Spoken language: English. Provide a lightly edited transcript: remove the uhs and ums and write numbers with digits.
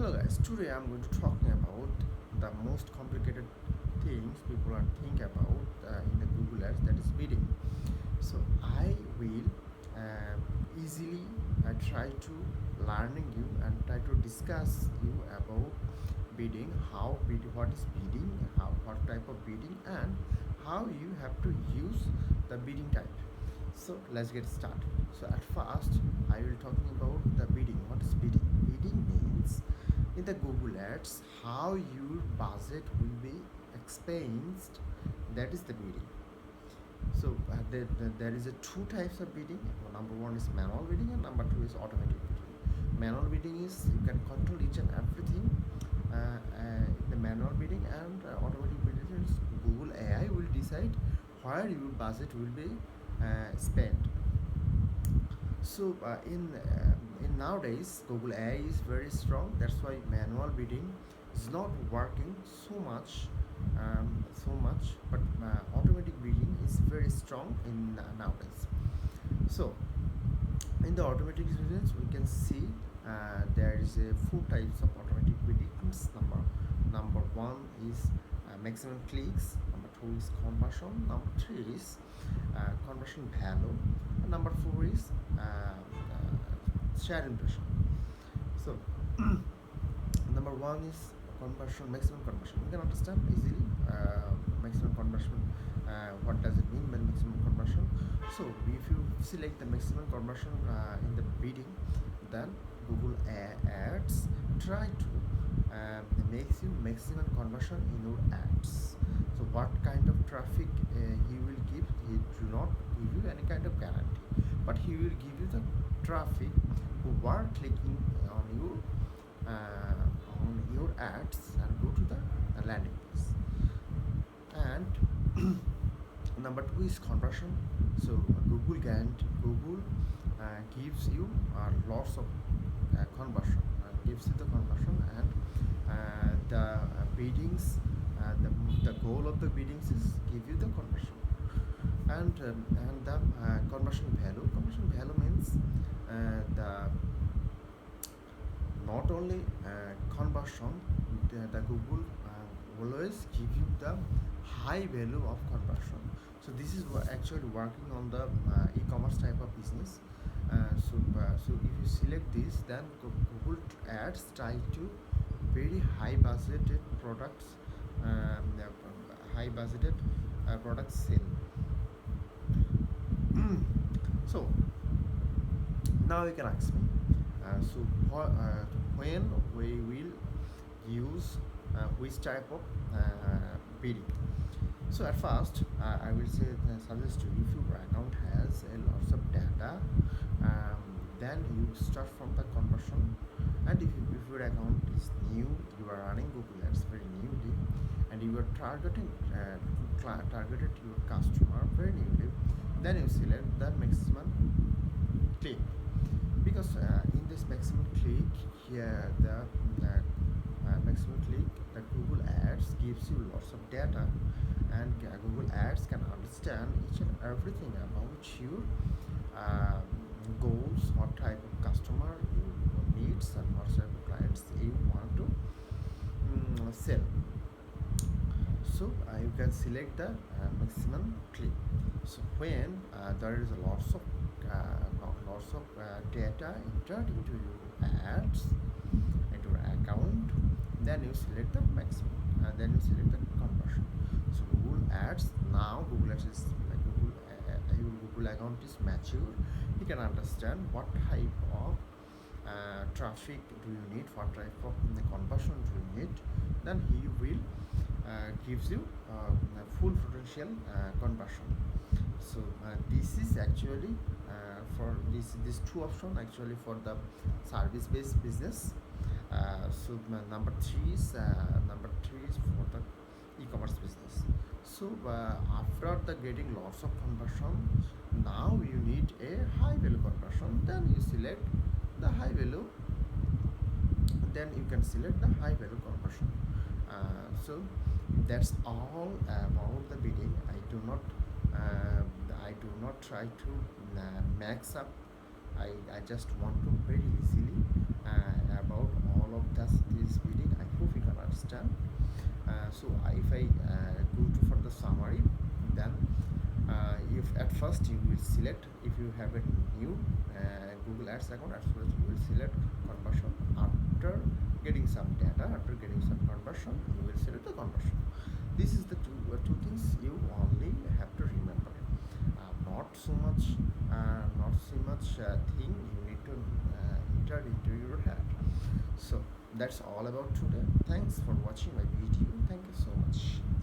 Hello guys, today I'm going to talking about the most complicated things people are think about in the Google Ads, that is bidding. So I will easily try to learning you and try to discuss you about bidding, how bid, what is bidding, how what type of bidding, and how you have to use the bidding type. So let's get started. So at first I will talking about the bidding. What is bidding? Bidding means in the Google Ads how your budget will be expensed. That is the bidding. So there is a two types of bidding. Number one is manual bidding and number two is automatic bidding. Manual bidding is you can control each and everything. The manual bidding and automatic bidding is Google AI will decide where your budget will be spent. So in nowadays Google AI is very strong. That's why manual bidding is not working so much. But automatic bidding is very strong in nowadays. So in the automatic biddings we can see there is a four types of automatic biddings. Number one is maximum clicks. Number two is conversion. Number three is conversion value. And number four is share impression. So number one is conversion, maximum conversion. You can understand easily maximum conversion. What does it mean by maximum conversion? So if you select the maximum conversion in the bidding, then Google Ads try to make you maximum conversion in your ads. So what kind of traffic he will give? He do not give you any kind of guarantee, but he will give you the traffic who are clicking on your ads and go to the landing page. And number two is conversion. So Google gives you lots of conversion, gives you the conversion, and the biddings. The goal of the biddings is give you the conversion, and the conversion value. Conversion value means the not only conversion. The Google always give you the high value of conversion. So this is actually working on the e-commerce type of business. So if you select this, then Google Ads try to very high budgeted products, high budgeted products sell. So now you can ask me, when we will use which type of bidding. So at first I will suggest you, if your account has a lots of data, then you start from the conversion. And if your account is new, you are running Google Ads very newly, and you are targeted your customer very newly, then you select the maximum click. Because in this maximum click here, the maximum click, the Google Ads gives you lots of data, and Google Ads can understand each and everything about your goals, what type of customer you needs, and what type of clients you want to sell. So you can select the maximum click. So when there is lots of data entered into your ads, into your account, then you select the maximum, then you select the conversion. So Google Ads, now Google Ads is like your Google account is mature. He can understand what type of traffic do you need, what type of conversion do you need, then he will gives you full potential conversion. So this is actually for this two option actually for the service based business. So number three is for the e-commerce business. So after the getting lots of conversion, now you need a high value conversion, then you select the high value, then you can select the high value conversion. So that's all about the bidding. I do not try to max up. I just want to very easily about all of this I go to for the summary, then if at first you will select, if you have a new Google Ads account, at first you will select conversion. After getting some data, after getting some conversion, you will select the conversion. This is the two things you only have to remember. Not so much thing you need to enter into your head. So that's all about today. Thanks for watching my video. Thank you so much.